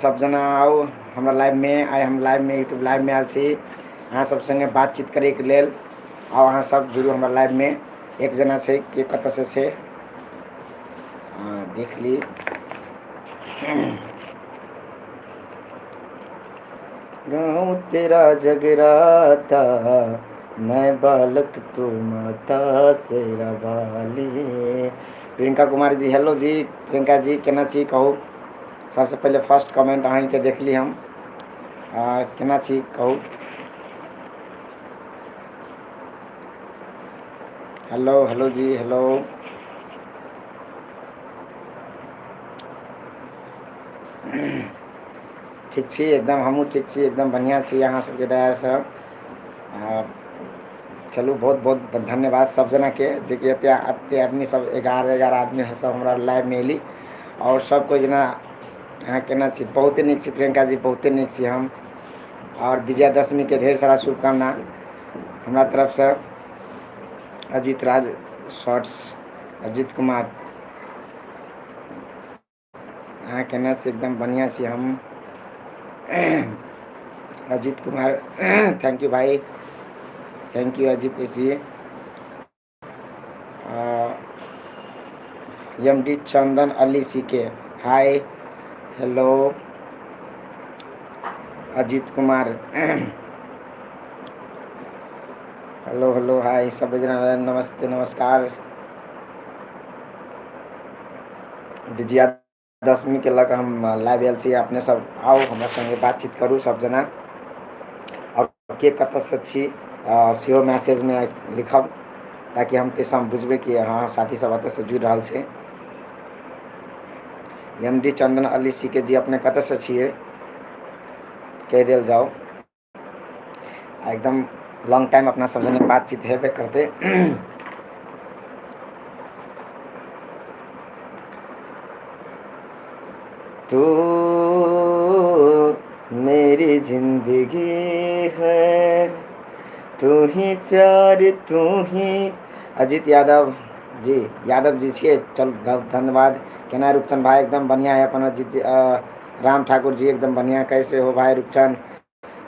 सब जना आओ हमरा लाइव में। आइ हम लाइव में यूट्यूब लाइव में आयल छी अहाँ सब संगे बातचीत करे के लेल। आओ अहाँ सब जुड़ू हमरा लाइव में। एक जना छै के कतऽ से छै देख ली। गाँव तेरा जगराता मैं बालक तू माता शेरा वाली। प्रियंका कुमारी जी हेलो जी। प्रियंका जी केना छी कहू। सबसे पहले फर्स्ट कमेंट अहाँ के देख ली हम। केना छी कहू। हेलो हेलो जी हेलो। ठीक छी एकदम हमहूँ ठीक छी एकदम बढ़िया छी अहाँ सबके दयासँ। चलू बहुत बहुत धन्यवाद सब जना के जे कि एते आदमी सब 11 आदमी सब हमरा लाइव में एली। और सब कोई जना अहाँ केना छी बहुते नीक छी प्रियंका जी बहुते नीक छी हम। और विजयादशमी के ढेर सारा शुभकामना हमरा तरफ से। अजीत राज शॉर्ट्स अजीत कुमार अहाँ केना छी एकदम बढ़िया छी हम। अजीत कुमार थैंक यू भाई थैंक यू अजीत जी। एम डी चंदन अली सी के hi hello Ajit Kumar hello hello hi सब जना नमस्ते नमस्कार। विजयादशमी के लग हम लाइव आयल छी अपने सब आओ हमरा संगे बातचीत करू सब जना। और के कतऽ से छी सेहो मैसेज में लिखब ताकि हम तेसम बुझबै कि हाँ साथी सब एतऽ से जुड़ि रहल छै। एम डी चंदन अली सी के जी अपने कतऽ से छियै कह देल जाओ। एकदम लॉन्ग टाइम अपना सब जने बातचीत हेबे करते। तू मेरी जिंदगी है तू ही प्यार तू ही। अजीत यादव जी छिए चल धन्यवाद। केना रूपचंद भाई एकदम बढ़िया है अपन अजीत राम ठाकुर जी एकदम बढ़िया कैसे हो भाई रूपचंद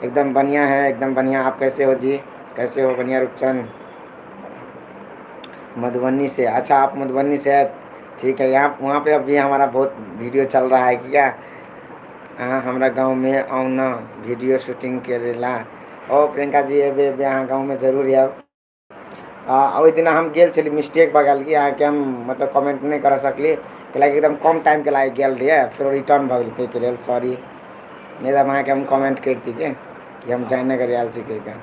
एकदम बढ़िया है एकदम बढ़िया। आप कैसे हो जी कैसे हो बढ़िया रूपचंद। मधुबनी से अच्छा आप मधुबनी से है ठीक है। यहाँ वहाँ पे अभी हमारा बहुत वीडियो चल रहा है क्या हमारा गांव में आओ ना वीडियो शूटिंग के ला। ओ प्रियंका जी एबे अहाँ गाँव में जरूर आब। ओहि दिन हम गेल छली मिस्टेक भऽ गेल कि अहाँके हम मतलब कमेंट नहीं कर सकली कैलाकि एकदम कम टाइम के लायक गेल रहिए फिर रिटर्न भऽ गेल ताहिके लेल सॉरी। नहीं तो अहाँके हम कमेंट करती के कि हम जयनगर आयल छी कहिके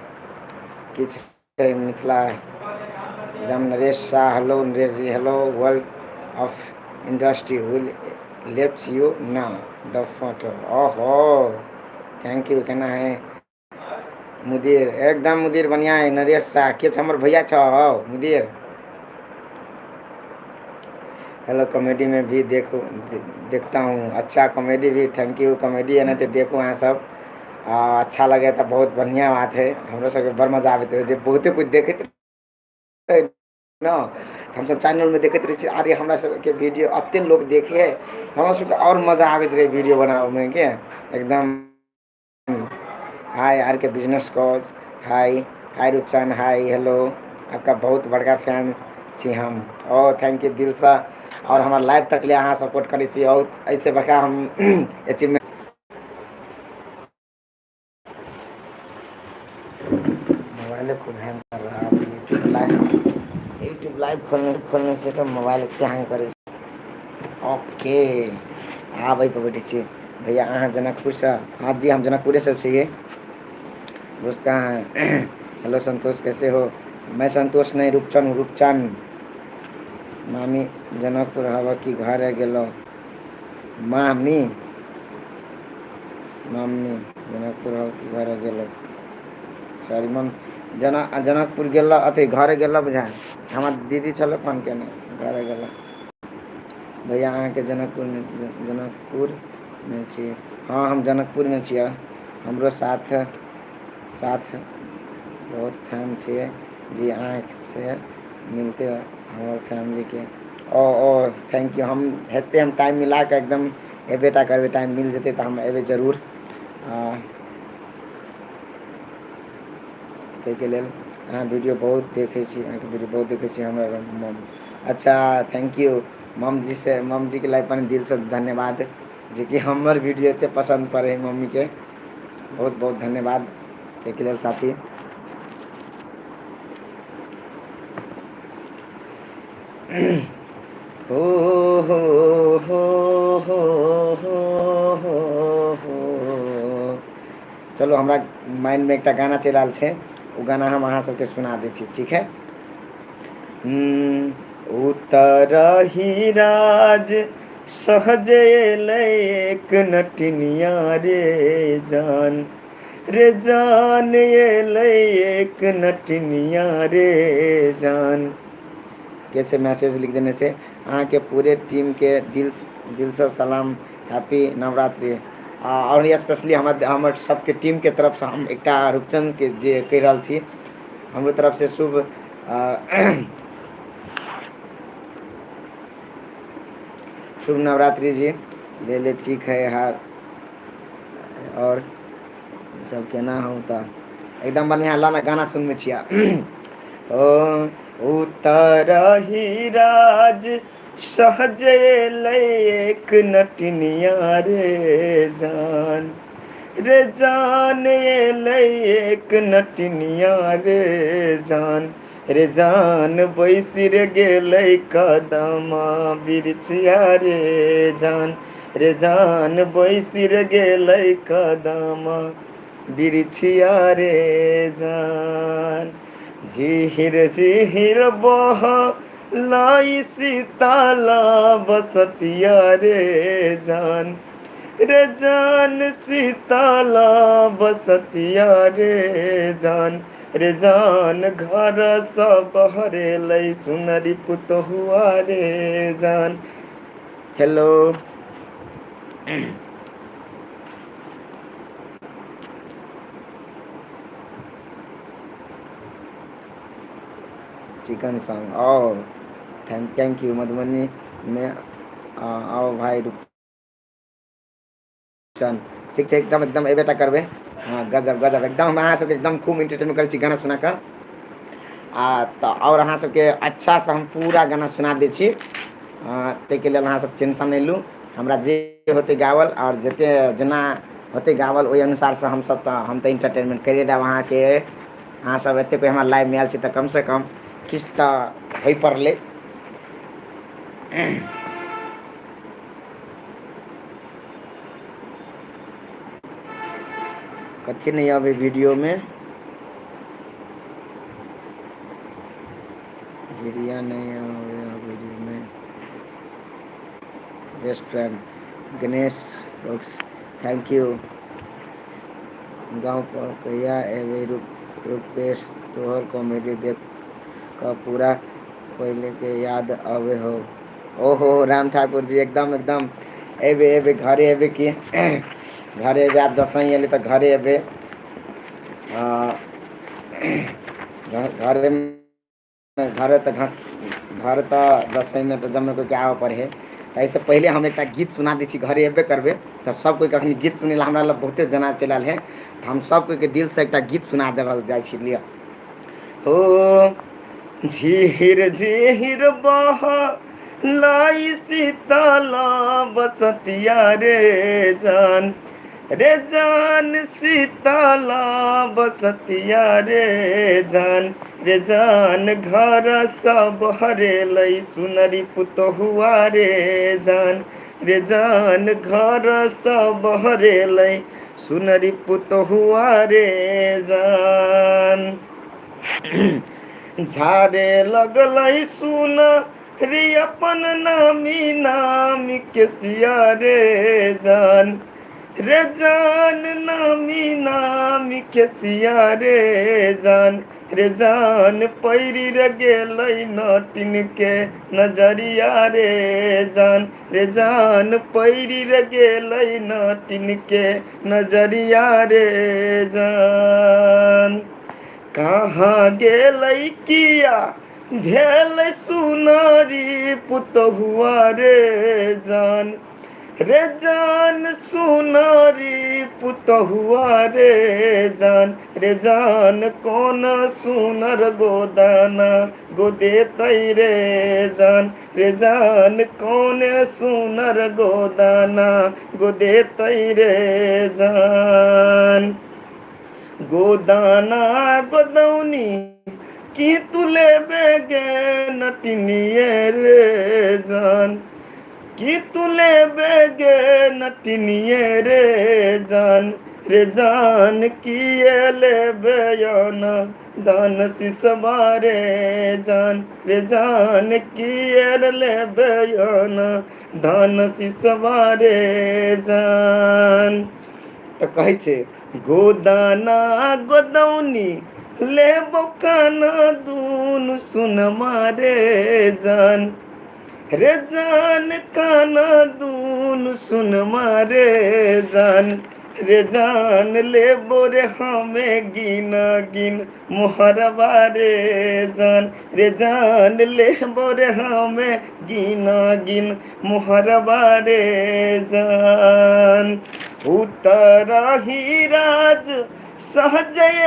किछु मिथिला एकदम। Naresh Shah hello Naresh ji hello world of industry will let's you ना द फोटो ओहो थैंक यू केना है मुदीर एकदम मुदीर बढ़िया है। नरेश शाह के हमर भैया छ मुदीर। हेलो कॉमेडी में भी देखता हूँ अच्छा कॉमेडी भी थैंक यू कॉमेडी है ना तो देखो अहाँ सब अच्छा लगे तो बहुत बढ़िया बात है। हमरो सबके बड़ मजा आबैत रहे बहुते कुछ देखैत न हम सब चैनल में देखते रहे अरे हमरा सबके वीडियो अते लोग देखे हमरा सबके और मजा आबैत रहे वीडियो बनावे में के एकदम। हाय आर के बिजनेस कोच हाय हाय रूपचंद हाय हेलो आपका बहुत बड़का फैन छी हम। ओ थैंक यू दिल से। और हमारा लाइव तक ले अहाँ सपोर्ट करै छी और ऐसे बड़का हम अचीवमेंट मोबाइल खूब हैंग कर रहा है यूट्यूब लाइव खोलने से तो मोबाइल इतना हैंग करे। ओके आबै पर बैठे छी भैया अहाँ जनकपुर से। हाँ जी हम जनकपुरे से छिए दोस्त कहाँ हैं। हेलो संतोष कैसे हो। मैं संतोष नहीं रूपचंद हूँ रूपचंद। मामी जनकपुर हवा की घर है गेलो मामी मम्मी जनकपुर हवा की घर है गेलो सॉरी मम जनकपुर गेल अथी घरे गेल बुझाय हमार दीदी चलो फोन केने घरे गेल भैया अहाँ के जनकपुर में छी। हाँ हम जनकपुर में छियै हमरो साथ बहुत फैन छे जी अहाँ से मिलते हमारे फैमिली के। ओ थैंक यू हम हेते हम टाइम मिला के एकदम एबे टा करबे, टाइम मिल जते तो हम एबे जरूर। ताहिके लेल अहाँ वीडियो बहुत देखै छी, अहाँके वीडियो बहुत देखै छी हमरा मम। अच्छा, थैंक यू मम जी से, मम जी के लिए अपन दिल से धन्यवाद जे कि हमर वीडियो एते पसंद पड़े मम्मी के, बहुत बहुत धन्यवाद ताहिके लेल साथी। हो हो हो हो हो हो हो। चलो हमरा माइंड में एक गाना चल रहा है, वो गाना हम अहाँ सबके सुना दै छी, ठीक है। उतर राज सहजे एक नटनिया रे जान, रे जान ये एक नटनिया रे जान। कैसे मैसेज लिख देने से अहाँ के पूरे टीम के दिल से सलाम, हैप्पी नवरात्रि। और स्पेशली हमर सबके टीम के तरफ से हम एक रूपचंद के जे कह रहा छी, हमरो तरफ से शुभ शुभ नवरात्रि जी। ले ले ठीक है यार, और सब केना हो तो एकदम बढ़िया लाना गाना सुनने छिया। ओ उतर राज सहजे एक नटनिया रे जान, रे जान ये एक नटनिया रे जान, रे जान बैसिर गेलै कदमा बिरछिया रे जान, रे जान बैसिर गेलै कदमा बिरछिया रे जान। झिहिर बह लाई सीताला बसतिया रे जान, रे जान सीताला बसतिया रे जान, रे जान घर सब हरे लई सुनरी पुतहुआ रे जान। हेलो चिकन सॉन्ग, और थैंक यू मधुबनी में आओ भाई चल ठीक है, एकदम एकदम एबे तक करबे। हाँ गजब गजब, एकदम हम अहाँ सबके एकदम खूब इंटरटेनमेंट करै छी गाना सुना कर। तो और अहाँ सबके अच्छा से हम पूरा गाना सुना दै छी, ताहिके लेल अहाँ सब टेंशन नहीं लू। हमरा जे होते गावल और जते जेना होते गावल ओहि अनुसार से हम सब हम तो इंटरटेनमेंट करिए देब अहाँ के। अहाँ सब एते पे हमरा लाइव में आयल छी तो कम से कम किछ तो होइ पड़ले। कथी नहीं आवे वीडियो में, वीडियो नहीं आवे वीडियो में। Best friend Ganesh box, thank U. गाँव पर कहिया एवे रुपेश तोहर कॉमेडी देख का पूरा पहले के याद आवे हो। ओहो राम ठाकुर जी, एकदम एकदम एबे एबे घरे एबे कि घरे एबे आप दसई एले तो घरे एबे घरे घरे तो घर तो दसई में तो जमे को क्या पर है। ऐसे पहले हम एक गीत सुना दी घरे एबे करबे तो सब कोई कखनी गीत सुने ला हमरा लग बहुते जना चलल है, तो हम सब कोई के दिल से एक गीत सुना दे जाए लिए। हो झीहिर झीहिर बह लाई सीताला बसतिया रे जान, रे जान सीताला बसतिया रे जान, रे जान घर सब हरे लई सुनरी पुतहुआ रे जान, रे जान घर सब हरे लई सुनरी पुतहुआ रे जान। झारे लगल सुन रे अपन नामी नाम के सिया रे जान, रे जान नामी नाम के सिया रे जान, रे जान पैरी रे गेल नटिन के नजरिया रे जान, रे जान पैरी रे गेल नटिन के नजरिया रे जान। कहाँ गेल किया भेल सुनारी पुतहुआ रे जान, रे जान सुनारी पुतहुआ रे जान कौन सुनर गोदाना गोदे तई रे जान कौन सुनर गोदाना गोदे तई रे जान गोदाना गोदौनी की तुले बेगे नटनिए रे जान की तुले बेगे नटनिए रे जान किए ले बेयन दान सिसबारे रे जान किए ले बेयन दान सिसबारे जान तो कहै छै गोदाना गोदौनी ले बोकाना दून सुन मारे जान रे जान काना दून सुन मारे जान रे जान ले बोरे हमें गिना गिन मोहरबा रे जान ले बोरे हमें गिना गिन मोहरबा रे जान उतरा ही राज सहजय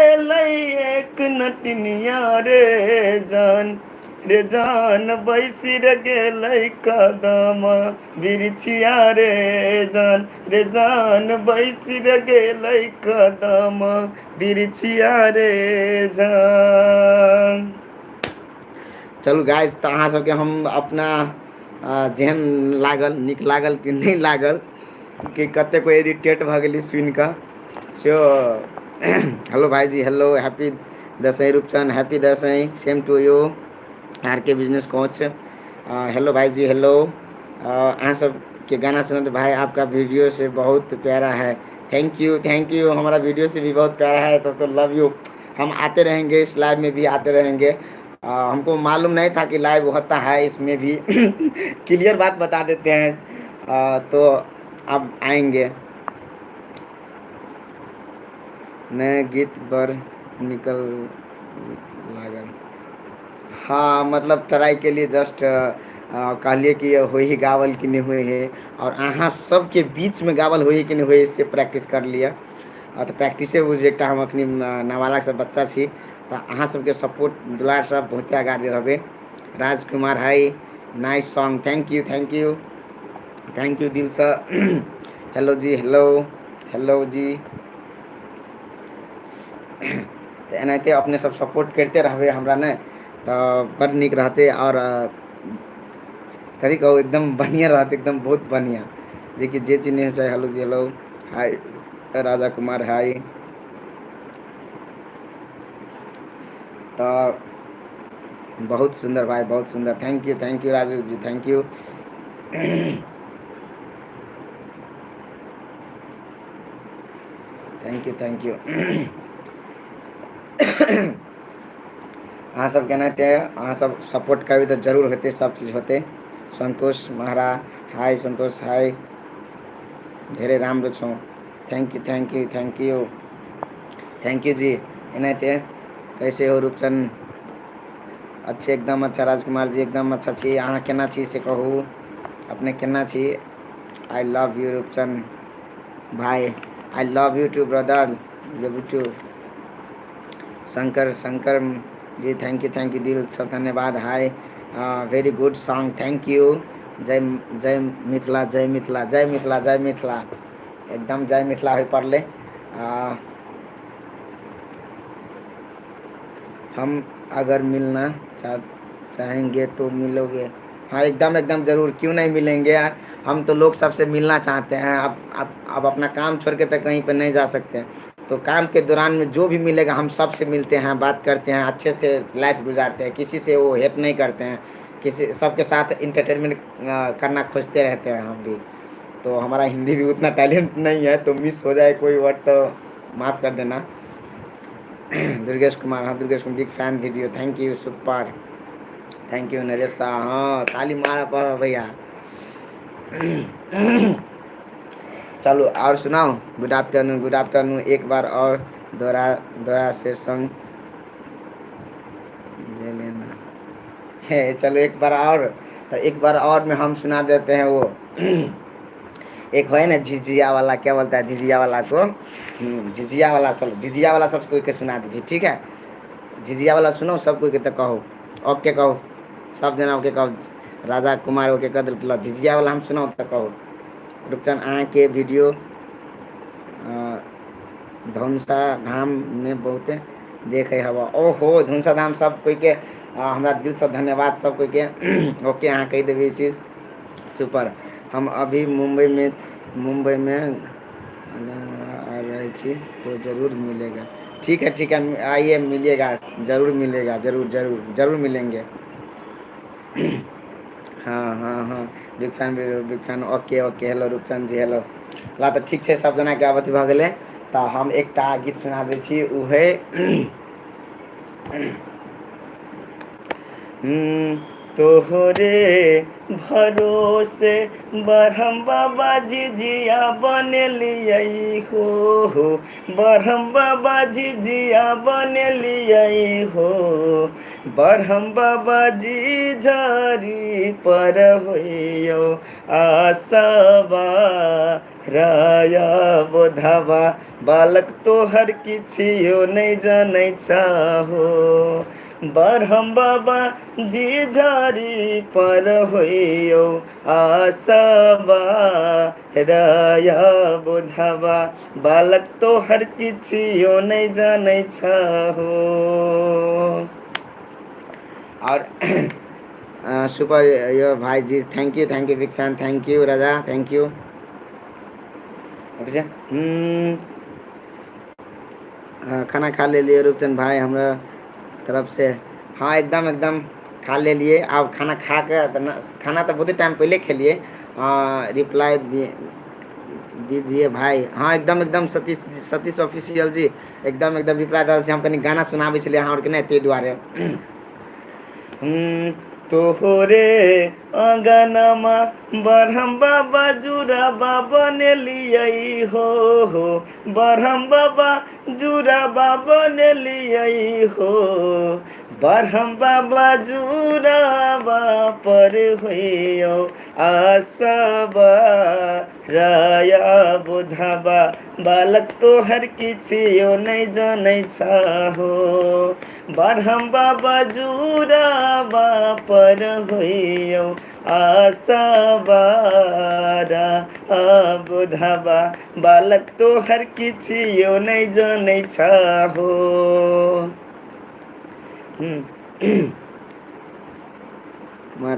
एक नटनिया रे जान बैसिर गेलै कदमा बिरछिया रे जान बैसिर गेलै कदमा बिरछिया रे जान। चलू गाइस तो अहाँ सबके हम अपना जेहन लागल नीक लागल कि नहीं लागल कि कते को इरिटेट भ गेली सुन का सो हेलो भाईजी hello happy Dashain Roopchand happy Dashain same to you R K business coach hello भाईजी हेलो अहाँ सब के गाना सुना तो भाई आपका वीडियो से बहुत प्यारा है थैंक यू हमारा वीडियो से भी बहुत प्यारा है तो लव यू हम आते रहेंगे इस लाइव में भी आते रहेंगे हमको मालूम नहीं था कि लाइव होता है इसमें भी क्लियर बात बता देते हैं तो अब आएंगे नए गीत पर निकल लागल हाँ मतलब ट्राई के लिए जस्ट कहलिए कि हो ही गावल कि नहीं हुए है और अहाँ सबके बीच में गावल हो ही कि नहीं हुए से प्रैक्टिस कर लिया तो प्रैक्टिसे बुझे एक हम अपनी नाबालग से बच्चा छी तो अहाँ सबके सपोर्ट दुलार सब बहुत आगे रहे राजकुमार हाई नाइस सॉन्ग थैंक यू दिल से हेलो जी हेलो जी तो एनाते अपने सब सपोर्ट करते रहे हमरा ने तो बड़ निक रहते और कभी कहो एकदम बढ़िया रहते एकदम बहुत बढ़िया जे कि जे चीज नहीं चाहे हेलो जी हेलो हाय राजा कुमार हाय तो बहुत सुंदर भाई बहुत सुंदर thank U Raju ji thank U thank U अहाँ सब कहना थे अहाँ सब सपोर्ट करबे तो जरूर होते सब चीज़ होते संतोष महारा हाय संतोष हाय ढेरे राम छो थैंक यू जी एनाते कैसे हो रूपचंद अच्छे एकदम अच्छा राजकुमार जी एकदम अच्छा छी अहाँ केना छी से कहू अपने केना छी आई लव यू रूपचंद भाई I love you too brother love you too Shankar ji thank you दिल से धन्यवाद hi very good song thank you जय मिथिला एकदम जय मिथिला हो पड़े हम अगर मिलना चाहेंगे तो मिलोगे हाँ एकदम ज़रूर क्यों नहीं मिलेंगे यार हम तो लोग सबसे मिलना चाहते हैं अब अपना काम छोड़ के तो कहीं पर नहीं जा सकते तो काम के दौरान में जो भी मिलेगा हम सबसे मिलते हैं बात करते हैं अच्छे से लाइफ गुजारते हैं किसी से वो हेल्प नहीं करते हैं किसी सबके साथ इंटरटेनमेंट करना खोजते रहते हैं हम भी तो हमारा हिंदी भी उतना टैलेंट नहीं है तो मिस हो जाए कोई वर्ड तो माफ़ कर देना दुर्गेश कुमार हाँ Durgesh Kumar big fan video thank you super thank you Naresh Shah हाँ ताली मारा पर भैया चलो और सुनाओ गुड आफ्टरनून एक बार और दोहरा से संग लेना है चलो एक बार और में हम सुना देते हैं वो एक है ना झिझिया वाला, क्या बोलता है झिझिया वाला को, झिझिया वाला, चलो झिझिया वाला सब कोई के सुना दीजिए, ठीक है। झिझिया वाला सुनो सब कोई के, तो कहो ओके कहो, सब जना ओके कहो, राजा कुमार ओके कह दिल, झिझिया वाला हम सुनाओ तो कहो। रुपचन अहाँ के वीडियो धनुषा धाम में बहुते देखे हवा। ओहो धनुषा धाम सब कोई के हमरा दिल से धन्यवाद सब कोई के। ओके अहाँ कही देवी चीज़ सुपर। हम अभी मुंबई में आ रहे छी तो ज़रूर मिलेगा। ठीक है आइए मिलिएगा, ज़रूर मिलेगा, ज़रूर ज़रूर ज़रूर मिलेंगे। हाँ big fan okay okay hello Roopchand ji hello. ला तो ठीक है सब जना के अवधि भ गए, तो हम एक गीत सुना दै छी, उहे तोहरे भरोसे बरहम बाबा झिझिया बनलियै हो, बरहम बाबा झिझिया बनलियै हो, बरहम बाबा जी झारी पर होइयो आसबा राया बोधवा, बालक तोहर किछियो नहीं जानै चाहो, बरहम बाबा जी झारी पर होइयो आसबा राया बोधवा, बालक तोहर किछियो नहीं जानै चाहो। और सुपर यो भाई जी, thank you big fan, thank you राजा, थैंक यू। खाना खा ले लिए रूपचंद भाई हमरा तरफ से। हाँ एकदम खा ले लिए। आप खाना खा कर, खाना तो बहुत ही टाइम पहले खेलिए। रिप्लाई दीजिए भाई। हाँ एकदम सतीश ऑफिशियल जी एकदम रिप्लाई दल हम कनी गाना सुनाबे छलिए अहाँ के, नहीं ते दुआरे। तोहरे आंगनमा बरहम बाबा जुराबा बनलियै हो, बरहम बाबा जुराबा बनलियै हो, बरहम बाबा जुराबा पर होइयो आसबा राया बोधवा, बालक तोहर किछियो नहीं जानै चाहो, बरहम बाबा जुराबा पर होइयो आसबा राया बोधवा, बालक तोहर किछियो नहीं जानै चाहो।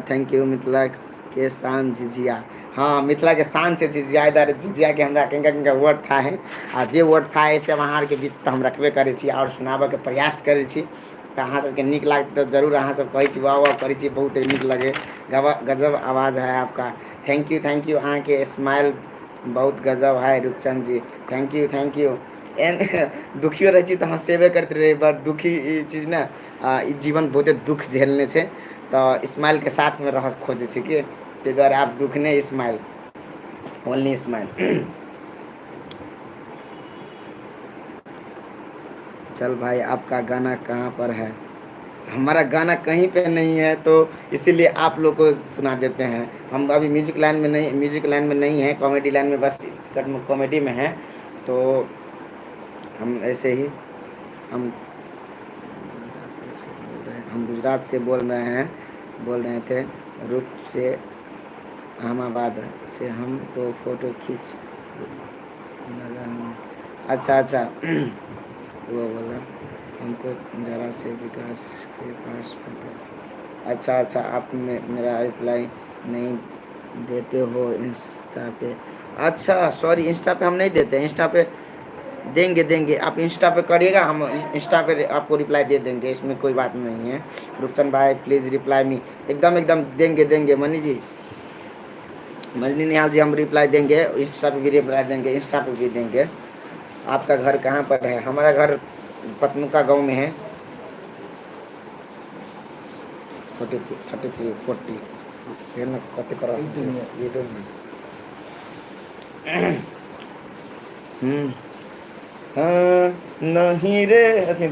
थैंक यू मिथिला के शान झिझिया। हाँ मिथिला के शान से झिझिया, इधर झिझिया के हमरा केंगा वर्ड था है, आ जे वर्ड था है से अहाँ के बीच तो हम रखबे करे छी और सुनाबे के प्रयास करे छी। तो अहाँ सबके नीक लागत तो जरूर अहाँ सब कहे छी वाह वाह करे छी, बहुत नीक लगे, गजब आवाज़ है आपका। थैंक यू अहाँ के स्माइल बहुत गजब है रूपचंद जी, थैंक यू। एन दुखियो रहे छी तो हंसेबे करते रहे, बट दुखी चीज़ ना जीवन बहुते दुख झेलने से, तो स्माइल के साथ में रह खोजे छी कि ते द्वारा आप दुख नहीं, स्माइल ओनली स्माइल। चल भाई आपका गाना कहाँ पर है? हमारा गाना कहीं पे नहीं है, तो इसीलिए आप लोग को सुना देते हैं। हम अभी म्यूजिक लाइन में नहीं है, कॉमेडी लाइन में बस कॉमेडी में है, तो हम ऐसे ही हम गुजरात से बोल रहे थे, रूप से अहमदाबाद से हम तो फोटो खींच लगा। अच्छा वो बोला हमको ज़रा से विकास के पास फोटो। अच्छा आप मेरा रिप्लाई नहीं देते हो इंस्टा पे? अच्छा सॉरी, इंस्टा पे हम नहीं देते, इंस्टा पे देंगे आप इंस्टा पे करिएगा, हम इंस्टा पे आपको रिप्लाई दे देंगे, इसमें कोई बात नहीं है। रुपचंद भाई प्लीज़ रिप्लाई मी, एकदम देंगे मनी निहाल जी, हम रिप्लाई देंगे, इंस्टा पे भी रिप्लाई देंगे, इंस्टा पे भी देंगे। आपका घर कहाँ पर है? हमारा घर पतनुका गांव में है। 40 कति कर नहीं रे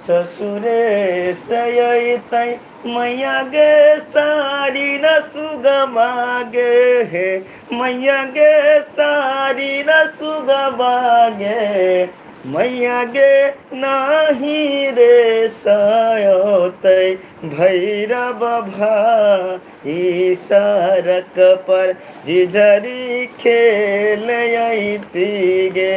ससुरे सयतै मैया गे सारी न सुगमा गे हे मैया गे सारी न सुगमा गे मैया गे नाही रे सयतै भैरव भाई सरक पर जिझरी खेल गे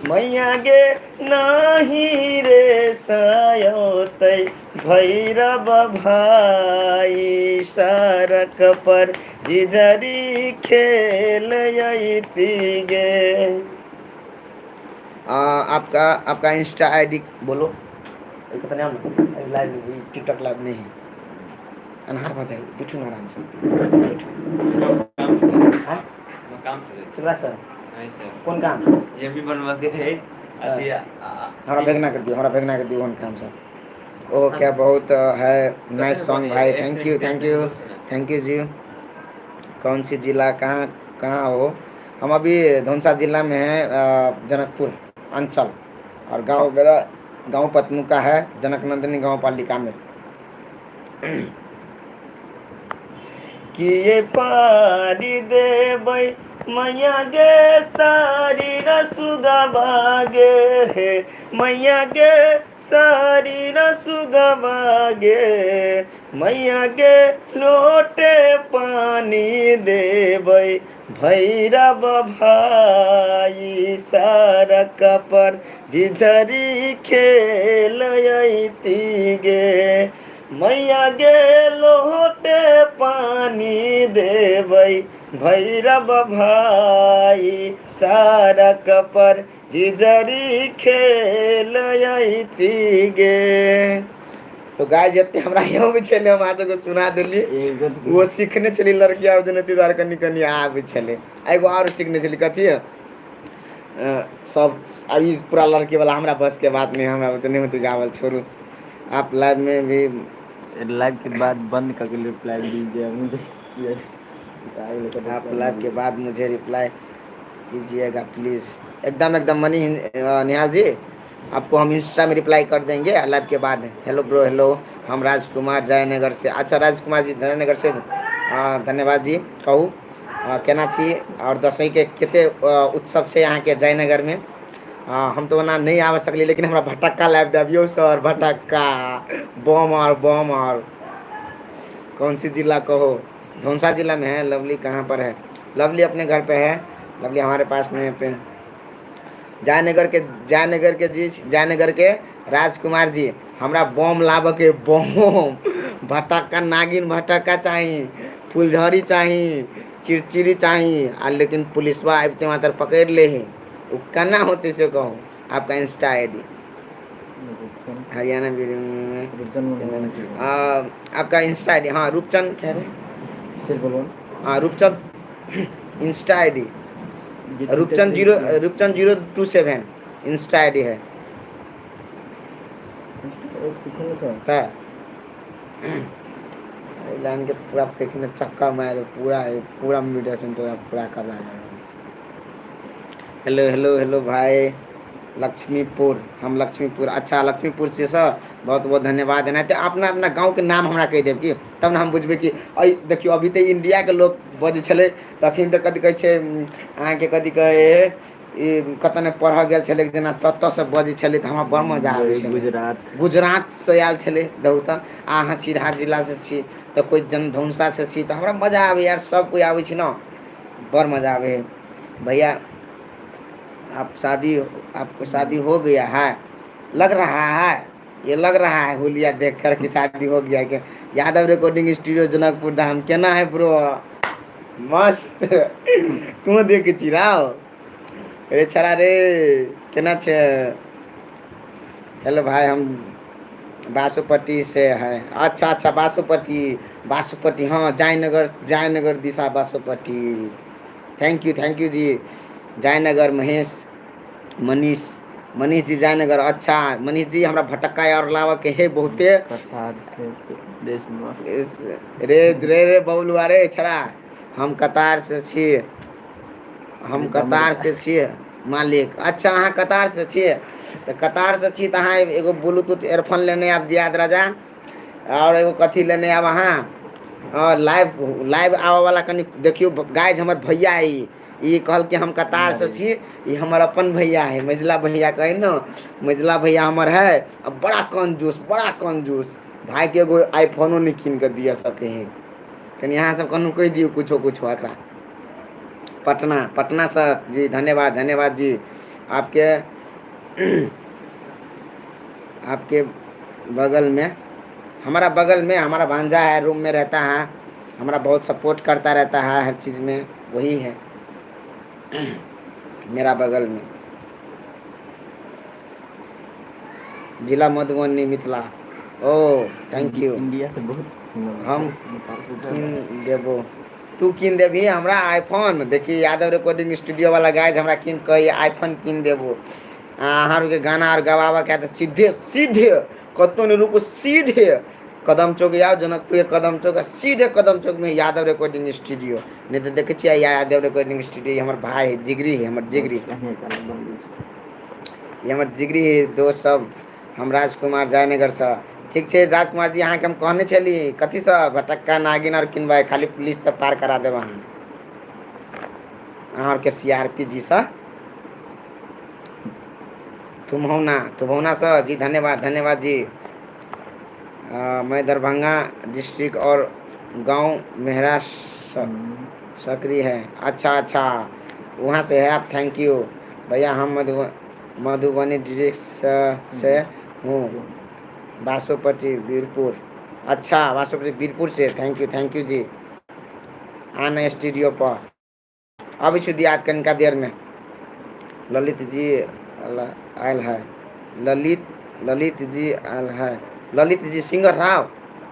मैया गे नाही रे सयतै भैरव भाई सरक पर जिझरी खेल गे। आपका इंस्टा आईडी बोलो। लाइव टिकटॉक लाइव नहीं है। अनहार बजाई बैठू ना आराम से। काम सर कौन काम ये भी बनवा के थे। हमारा भेजना कर दियो वन काम सर। ओ क्या बहुत है नाइस सॉन्ग भाई। थैंक यू जी। कौन सी जिला कहाँ हो? हम अभी धौनसा जिला में हैं, जनकपुर अंचल, और गांव मेरा गांव पतनुका है, जनक नंदिनी गांव पालिका में। कि ये पारी देबै मैया गे सारी रसुगा बागे हे मैया गे सारी रसुगा बागे मैया गे लोटे पानी देबै भैरव भाई सरक पर जिझरी खेल गे मैया गे लोटे पानी देबै भैरव भाई सरक पर जिझरी खेल गे। तो गाय जितने हमरा यहाँ भी चले हम आज को सुना दिल्ली वो सीखने चली लड़कियां जनती द्वार कनी कनी आवे चले एगो और सीखने चली कथी है सब अभी पूरा लड़की वाला हमरा बस के बात नहीं, हमरा उतने होती गावल छोड़ू। आप लाइव में भी लाइव के बाद बंद करके रिप्लाई दीजिए मुझे। आप लाइव के बाद मुझे रिप्लाई कीजिएगा प्लीज़। एकदम मनी निहाल जी, आपको हम इंस्टा में रिप्लाई कर देंगे लाइव के बाद। हेलो ब्रो, हेलो, हम राजकुमार जयनगर से। अच्छा राजकुमार जी जयनगर से धन्यवाद जी। कहू केना छी और दसवीं के केते उत्सव से यहाँ के जयनगर में। हम तो वहाँ नहीं आ सकली, लेकिन हमारा भटक्का लाइव दियो सर। भटक्का बम और कौन सी जिला कहो? धौनसा जिला में है। लवली कहाँ पर है? लवली अपने घर पे है। लवली हमारे पास में पे जयनगर के राजकुमार जी, हमरा बम लाभ के बम भटक्का नागिन भटक्का चाहिए, फुलझड़ी चाहिए, चिड़चिड़ी चाहिए आ लेकिन पुलिसवा आबते मात्र पकड़ ले है। वो कना होते से कहो। आपका इंस्टा आईडी हरियाणा में आपका इंस्टा आईडी? हाँ रूपचंद कह रहे। हाँ Rupchand insta ID Rupchand 027 insta ID है। लाइन के पूरा देखने चक्का मारे पूरा मीडिया से तो पूरा कर रहा है। हेलो भाई लक्ष्मीपुर, हम लक्ष्मीपुर। अच्छा लक्ष्मीपुर से सर बहुत बहुत धन्यवाद देना। तो अपना गाँव के नाम हमरा कह देब कि तब ना हम बुझबे कि देखियो अभी तो इंडिया के लोग बजे छले तखन तो कथी कहै छै अहाँके कथी कहे कतऽ ने पढ़ गेल छले जेना ततऽ से बजे छले तो हमरा बड़ मजा आबै छले। गुजरात से आयल छले दहु तऽ अहाँ सिराहा जिला से छी तो कोई जन धौनसा से छी तो हमरा मजा आवे यार। सब कोई आवे छी ना, बड़ मजा आवे। भैया आपको शादी हो गया है? लग रहा है, ये लग रहा है हुलिया देख कर कि शादी हो गया। क्या यादव रिकॉर्डिंग स्टूडियो जनकपुर धाम केना है ब्रो? मस्त तू देख चिराओ रे छड़ा रे केना छे? हेलो भाई, हम बासुपट्टी से है। अच्छा बासुपट्टी हाँ जयनगर दिशा बासुपट्टी। थैंक यू जी। जयनगर मनीष जी जयनगर। अच्छा मनीष जी हमरा भटक्का और लावा के है बहुते कतार से देश में रे बबलुआ रे छड़ा हम कतार से छी। मालिक अच्छा अहाँ कतार से छियै तऽ कतार से छी तऽ अहाँ एगो ब्लूटूथ एयरफोन लेने आब जियाद राजा और एगो कथी लेने आब अहाँ लाइव आबऽ वाला कनि देखियौ गाइज हमर भैया है ई कहल कि हम कतार से छी ई हमर अपन भैया है मझिला भैया कहे न मझिला भैया हमर है बड़ा कंजूस भाई के एगो आईफोनो नहीं कीन के दिया सके है कनि अहाँ सब कहूँ कह दियौ कुछो एकरा पटना से जी धन्यवाद जी आपके आपके बगल में हमारा भांजा है रूम में रहता है हमारा बहुत सपोर्ट करता रहता है हर चीज़ में वही है मेरा बगल में जिला मधुबनी मिथिला ओ थैंक यू इंडिया से बहुत हम किन देबो तू किन देबी हमरा आईफोन देखिए यादव रिकॉर्डिंग स्टूडियो वाला गाइज हमरा किन कही आईफोन किन देबो अहाँ के गाना और गवाबा क्या सीधे कतो नहीं रुको सीधे कदम चौक आओ जनकपुर कदम चौक सीधे कदम चौक में यादव रिकॉर्डिंग स्टूडियो नहीं तो देखे छियै यादव रिकॉर्डिंग स्टूडियो हमर भाई है जिगरी है हमर जिगरी ये हमर जिगरी है दोस्त सब हम राजकुमार जयनगर से ठीक है राजकुमार जी अहाँ के हम कहने चली कथी से भटक्का नागिन और किनबै खाली पुलिस से पार करा देब अहाँ के CRP जी से तुम्हौना से जी धन्यवाद जी मैं दरभंगा डिस्ट्रिक्ट और गांव मेहरा सक्रिय है अच्छा वहाँ से है आप थैंक यू भैया हम मधुबनी डिस्ट्रिक्ट से हूँ बासोपट्टी वीरपुर अच्छा बासोपट्टी वीरपुर से थैंक यू जी आना स्टूडियो पर अभी शुद्ध याद कनिका देर में ललित जी आयल है ललित जी आयल है ललित जी सिंगर राव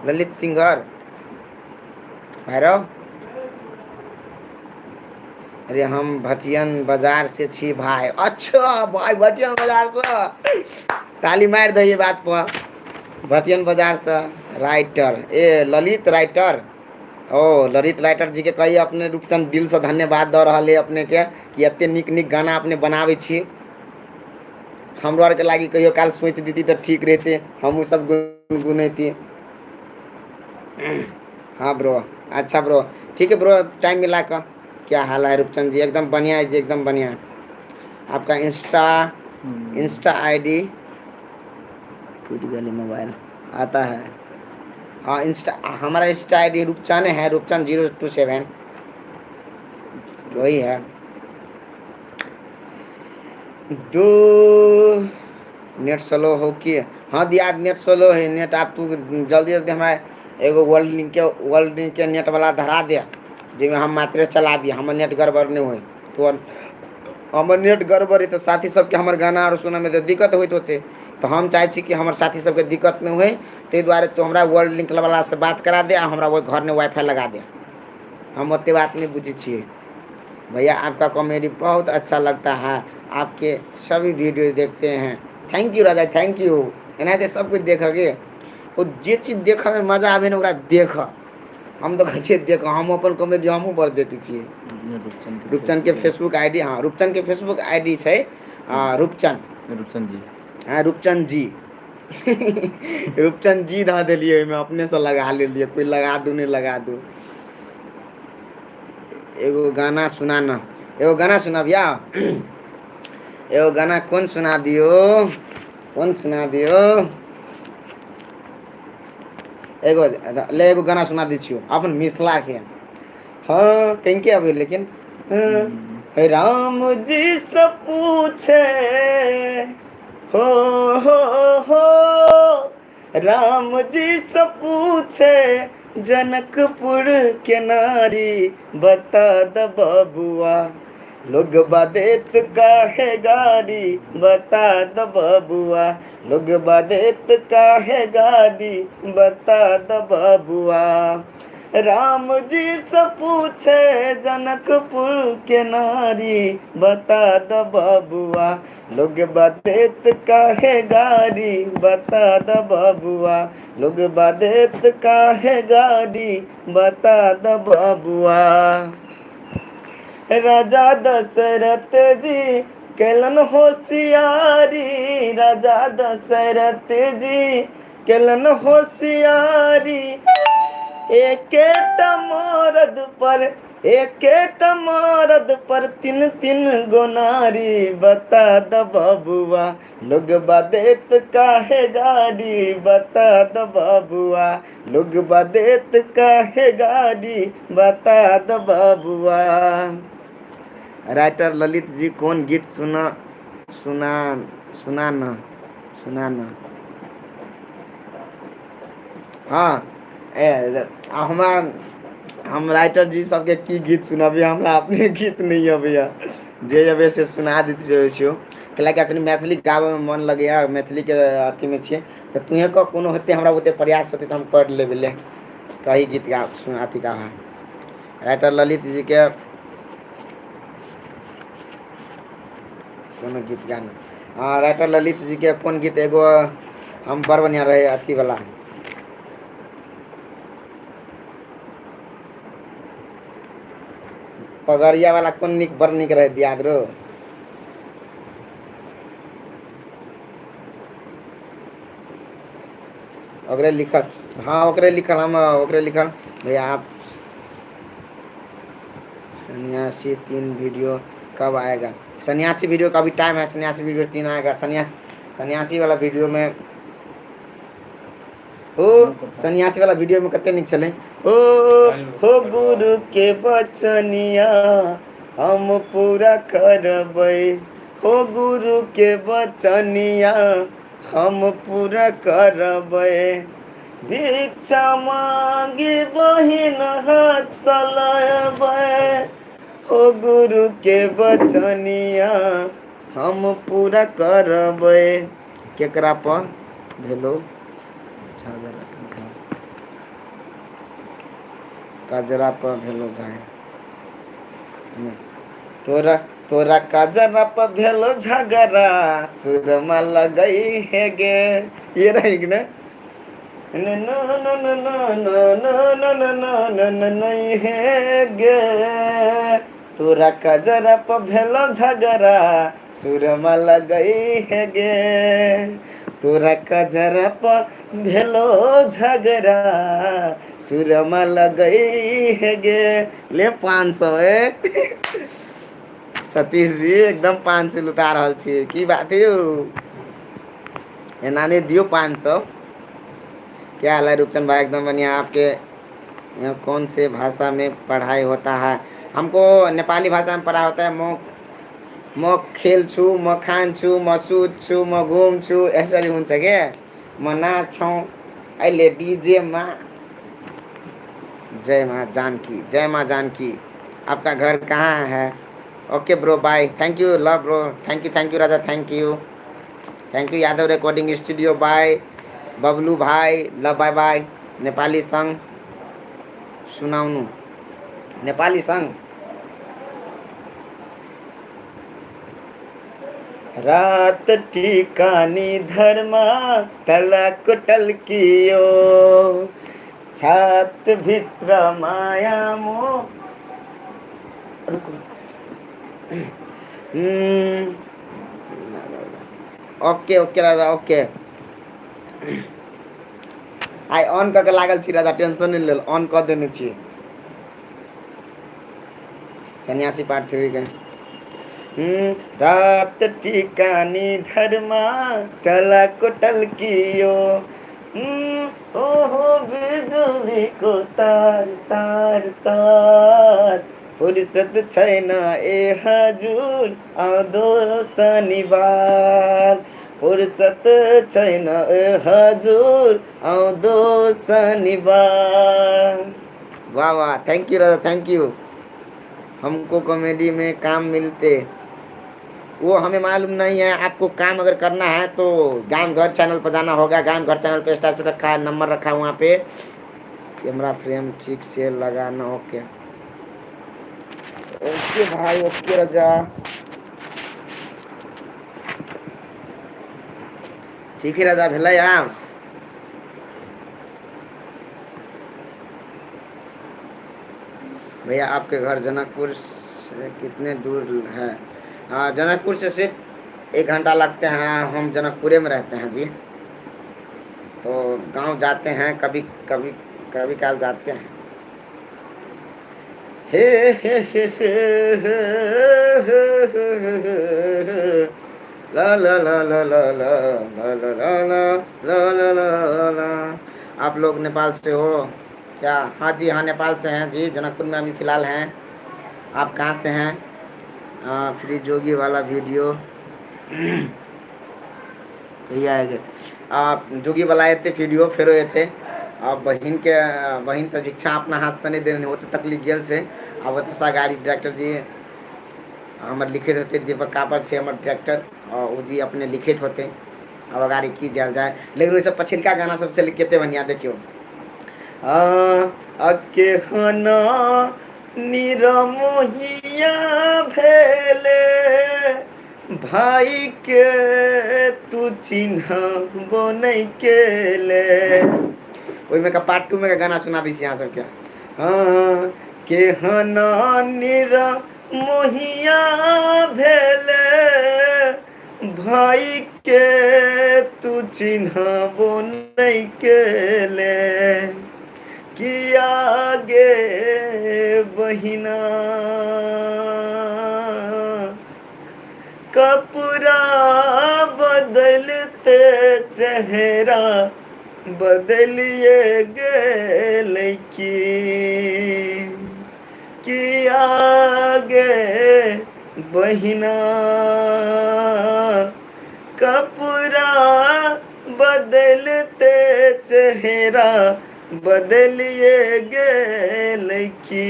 ललित सिंगर भैरव अरे हम भटियन बाजार से छी भाई अच्छा भाई भटियन बाजार से ताली मार दे बात पर भटियन बाजार से राइटर ललित राइटर ललित राइटर जी के कही अपने रूपचंद दिल से धन्यवाद दे रहा है अपने के कि एते निक गाना अपने बनावे छी हमरो आर के लागी कहियो काल सोच दीती तो ठीक रहते हम सब गुनगुनती हाँ ब्रो अच्छा ब्रो ठीक है ब्रो टाइम मिला कर क्या हाल है रूपचंद जी एकदम बढ़िया है जी एकदम बढ़िया आपका इंस्टा आईडी टूट गली मोबाइल आता है हाँ हमारा इंस्टा आईडी रूपचंद है रूपचंद 027 वही है दो नेट स्लो हो कि हाँ दिया नेट स्लो है नेट आप तू जल्दी हमारा एगो वर्ल्ड लिंक के नेट वाला धरा दे जिसमें हम मात्र चलाबी हमर नेट गड़बड़ नहीं हुई तो हमर नेट गड़बड़ है तो साथी सबके हमर गाना और सुने में तो दिक्कत होते तो हम चाहे छी कि हमर साथी सबके दिक्कत नहीं हुई ते द्वारे तो हमरा वर्ल्ड लिंक वाला से बात करा दे हमरा वो घर में वाईफाई लगा दे हम ओते बात नहीं बुझे छिए भैया आपका कॉमेडी बहुत अच्छा लगता है आपके सभी वीडियो देखते हैं थैंक यू राजा थैंक यू एनाते सब कुछ देखगे वो जे चीज देखे में मजा आवे ना देख हम तो कहे देख हम अपन कॉमेडी हमहूँ बड़ देखते छिए रूपचंद के फेसबुक आईडी हाँ रूपचंद के फेसबुक आईडी है रूपचंद जी हाँ रूपचंद जी रूपचंद जी धा दिलिए मैं अपने से लगा लिए कोई लगा दूँ नहीं लगा दूँ एगो गाना सुना न एगो गाना सुना भैया एगो गाना कौन सुना दियो एगो गाना सुना दी छियो अपन मिथिला के हाँ कहीं के अभी लेकिन राम जी से पूछे हो राम जी से पूछे जनकपुर के नारी बता द बबुआ लोग बादेत काहे गाड़ी बता द बबुआ लोग बादेत काहे गाड़ी बता द बबुआ राम जी से पूछे जनकपुर के नारी बता द बबुआ लोग बादेत काहे गाड़ी बता द बबुआ लोग बादेत काहे गाड़ी बता द बबुआ राजा दशरथ जी केलन होशियारी राजा दशरथ जी, केलन होशियारी एकेटा मरद पर तीन तीन गोनारी, बता द बबुआ लोग बदेत काहे गाड़ी, बता द बबुआ लोग बदेत काहे गाड़ी, बता द बबुआ। राइटर ललित जी कौन गीत सुना। हाँ हम राइटर जी सबके की गीत सुनबी, हमरा अपने गीत नहीं अबैया, जे अबे से सुना देती छियो। कैलाकि अखनी मैथिली गाबे में मन लगैया, मैथिली के अथी में छिए, तो तुहे को कोनो होते हमरा ओते प्रयास होते तो हम कर लेबे ले कही गीत गा सुनाती का है राइटर ललित जी के कोनो गीत गाना। हाँ राइटर ललित जी के कौन गीत एगो हम बड़ बढ़िया रहे अथी वाला, पगड़िया वाला कौन निक बड़ निक रहे दियाद रो। ओकरे लिखल, हाँ ओकरे लिखल, हम ओकरे लिखल भैया आप सन्यासी 3 वीडियो कब आएगा। सन्यासी वीडियो का भी टाइम है, सन्यासी वीडियो 3 आएगा। सन्यासी वाला वीडियो में सन्यासी वाला वीडियो में कते निक चले हो गुरु के बचनिया हम पूरा करबै, हो गुरु के बचनिया हम पूरा करबै, भिक्षा मांगी बहिन हाथ सलाबै, हो गुरु के बचनिया हम पूरा करबै। केकरा पर भेलो कजरा पर भेलो जाए, तोरा कजरा पर भेलो झगड़ा, सुरमा लगई है गे, ये रही ना नहीं है गे, तोरा कजरा पर भेलो झगड़ा, सुरमा लगई है गे, तोरा कजरा पर भेलो झगड़ा, सुरमा लगई है गे। ले 500 सतीश जी एकदम 500 लुटा रहल छी, की बात है एना नहीं दियो 500। क्या हाल है रूपचंद भाई, एकदम बढ़िया। आपके यहाँ कौन से भाषा में पढ़ाई होता है। हमको नेपाली भाषा में पढ़ाई होता है। म खेल छु, म खान छु, म सुत छु, म घुम छु, यसरी हुन्छ के म नाच्छौ अहिले डीजे माँ। जय माँ जानकी, जय माँ जानकी। आपका घर कहाँ है। Okay bro bye, thank you love bro, thank you राजा, thank you Yadav recording studio, bye Bablu भाई लव, बाय बाय। नेपाली संग सुनाउनु, नेपाली संग रात ठिकानी धर्मा टलक टलकियो, छात भित्र माया मो। ओके ओके राजा ओके। आई ऑन करके लागल छी राजा, टेंशन नहीं लेल, ऑन कर देने छी। सन्यासी पार्ट 3 के रात ठिकानी धर्मा टला कोटल कियो, ओहो बिजुली को तार तार तार, फुर्सत छैन ए हजुर आउँदो शनिबार, फुर्सत छैन ए हजुर आउँदो शनिबार। वाह वाह, थैंक यू राजा, थैंक यू। हमको कॉमेडी में काम मिलते, वो हमें मालूम नहीं है। आपको काम अगर करना है तो गांव घर चैनल पर जाना होगा। गांव घर चैनल पे स्टार्ट रखा है, नंबर रखा है वहाँ पे। कैमरा फ्रेम ठीक से लगाना। ओके ओके भाई, ओके राजा, ठीक है राजा भेला यार। भैया आपके घर जनकपुर से कितने दूर है। हाँ, जनकपुर से सिर्फ 1 घंटा लगते हैं। हम जनकपुरे में रहते हैं जी। तो गांव जाते हैं कभी कभी, कभी काल जाते हैं। हे ला ला ला ला ला ला ला ला ला ला ला ला ला। आप लोग नेपाल से हो क्या? हाँ जी, हाँ नेपाल से हैं जी, जनकपुर में अभी फ़िलहाल हैं। आप कहाँ से हैं? फ्री जोगी वाला वीडियो कही आएगा? आप जोगी वाला एते वीडियो फेरो एते। अब बहिन तो भिक्षा अपना हाथ से नहीं देने होते तकलीफ गेल से। अब वो तो सा गाड़ी डायरेक्टर जी हमारे लिखित होते, दीपक कापर छे हमारे डायरेक्टर, और वो जी अपने लिखित होते। अब अगाड़ी की जाल जाए, लेकिन वैसे पछिलका गाना सबसे लिखते बनिया देखियो। अके हना निरमोहिया भेले भाई के तू चिन्ह नहीं केले। वही में का पार्ट 2 में का गाना सुना दी यहाँ सब क्या। हाँ, के हना निरमोहिया भेले भाई के तू चिन्हबो नहीं केले किया गे बहिना कपड़ा बदलते चेहरा बदलिए गे लड़की किया गे बहिना कपड़ा बदलते चेहरा बदलिए गे लड़की।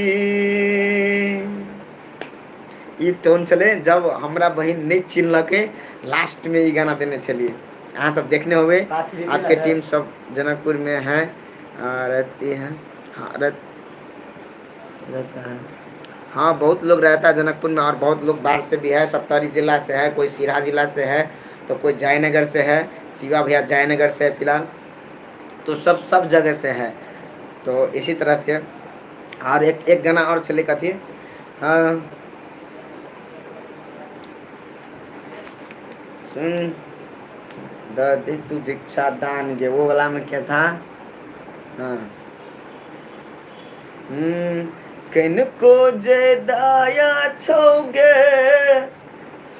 ई टोन चले जब हमरा बहन नहीं चिन्हलके, लास्ट में ये गाना देने चलिए। यहाँ सब देखने हुए आपके टीम सब जनकपुर में है, रहती है। हाँ रहता है। हाँ, बहुत लोग रहता है जनकपुर में, और बहुत लोग बाहर से भी है, सप्तरी जिला से है, कोई सिरा जिला से है, तो कोई जयनगर से है। शिवा भैया जयनगर से है फिलहाल। तो सब जगह से है। तो इसी तरह से और एक गाना और चले कथी। हाँ, सुन दे तू भिक्षा दान गे, वो वाला में क्या था। हाँ, किनको जे दाया छोगे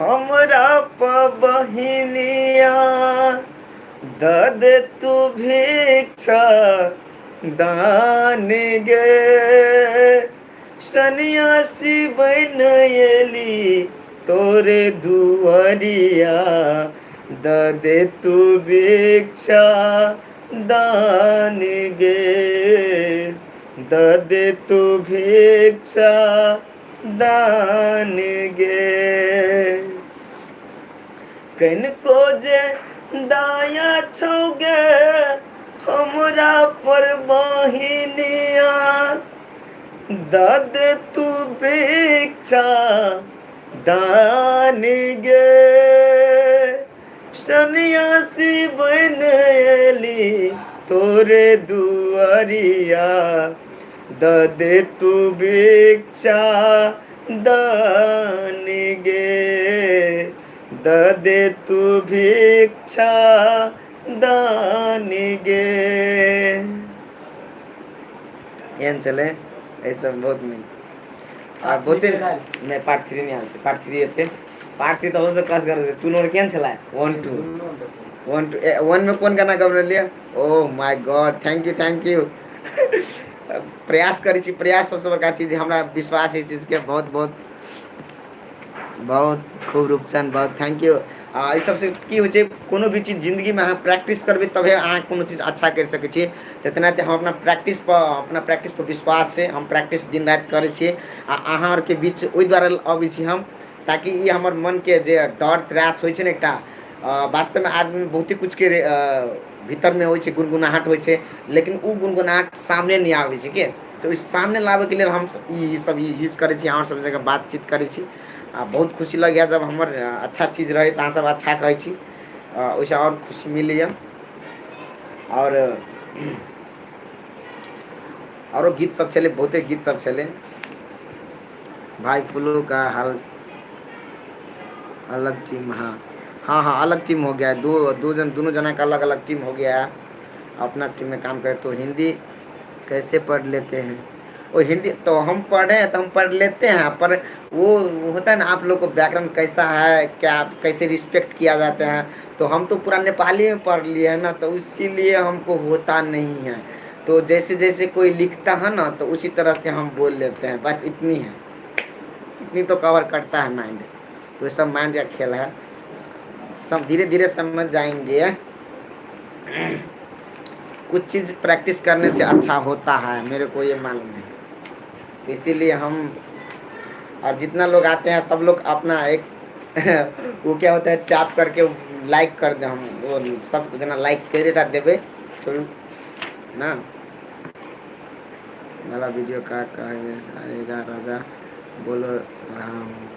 हमरा बहिनिया दे तू भिक्षा दान गे सन्यासी बन एली तोरे दुआरिया दे तू भिक्षा दान गे दे तू भिक्षा दान गे किनको जे दाया छोगे हमरा पर बहिनिया दे तू भिक्षा दान गे सन्यासी बन एली तोरे दुआरिया दे तू भिक्षा दान गे दे तू भिक्षा दान गे। एन चले ऐसा बहुत नहीं बहुत नहीं पार्ट 3 नहीं आल पार्ट 3 एते पार्ट 3 तो हो क्लास कर दे तू नोर केन चला 1 2 1 में कौन गाना गब लिया। Oh my God, thank U प्रयास करी छी, प्रयास सबसे बड़का चीज हमरा विश्वास है चीज के बहुत बहुत बहुत खूब रूपचंद बहुत थैंक यू। ई सबसे की हो छै कोनो भी चीज जिंदगी में अहाँ प्रैक्टिस करबे तबे अहाँ कोनो चीज अच्छा कर सकै छी। तेना हम अपना प्रैक्टिस पर विश्वास से हम प्रैक्टिस दिन रात करे छी आ अहाँ और के बीच ओइ द्वारा अबै छी हम, ताकि ई हमर मन के जे डर त्रास होइ छै ने एकटा वास्तव में आदमी बहुत ही कुछ के भीतर में होइ छै गुनगुनाहट होइ छै, लेकिन उ गुनगुनाहट सामने नहीं आबै छै के। तो इस सामने लाबे के लिए हम सब यूज करे छी, अहाँ सब जगह बातचीत करे छी। बहुत खुशी लगे जब हमर अच्छा चीज रहे तो सब अच्छा कहे छी, वैसे और खुशी मिले। और गीत सब चले, बहुते गीत सब चले। भाई फुल्लू का हाल अलग टीम, हाँ हाँ हाँ, अलग टीम हो गया है, दोनों जना का अलग अलग टीम हो गया है, अपना टीम में काम करे। तो हिंदी कैसे पढ़ लेते हैं? वो हिंदी तो हम पढ़े हैं तो हम पढ़ लेते हैं, पर वो होता है ना, आप लोग को व्याकरण कैसा है, क्या कैसे रिस्पेक्ट किया जाता है, तो हम तो पूरा नेपाली में पढ़ लिए हैं ना, तो इसीलिए हमको होता नहीं है। तो जैसे जैसे कोई लिखता है ना, तो उसी तरह से हम बोल लेते हैं, बस इतनी है, इतनी तो कवर करता है माइंड। तो ये सब माइंड का खेल है, सब धीरे धीरे समझ जाएंगे। कुछ चीज़ प्रैक्टिस करने से अच्छा होता है, मेरे को ये मालूम है। तो इसीलिए हम, और जितना लोग आते हैं सब लोग अपना एक वो क्या होता है, टैप करके लाइक कर दे, हम वो सब जना लाइक करे देवे छोड़ू ना। वाला वीडियो का आएगा राजा बोलो रहा हूँ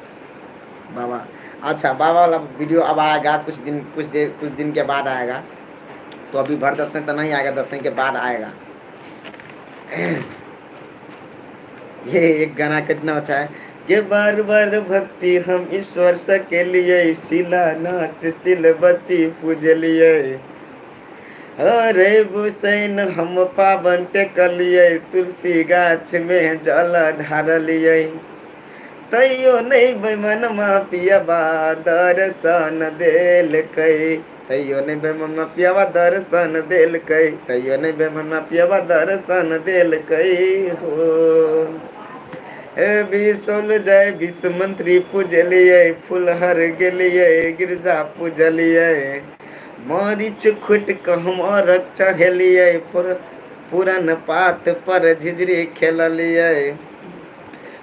बाबा। अच्छा, बाबा वाला वीडियो अब आएगा, कुछ दिन के बाद आएगा। तो अभी भर दसवीं तो नहीं आएगा, 10वीं के बाद आएगा। ये एक गाना कितना अच्छा है कि बार बार भक्ति हम ईश्वर के लिए, शिलानाथ सिलबती पूजलिए, अरे भूसैन हम पावन टेकलिए, तुलसी गाछ में जल ढारलिए, तैयो नहीं बेमन पियबा दर्शन देल कई, तैयो नहीं बेमन पियबा दर्शन देल कई, तैयो नहीं बेमन पियबा दर्शन देल कई हो। विशोल जय विश्व मंत्री पूजलिए, फुलहर गेलिए गिरजा पूजलिए, मरीच खुट कहमर चढ़लिए, पुरन पात पर झिझरी खेललिए,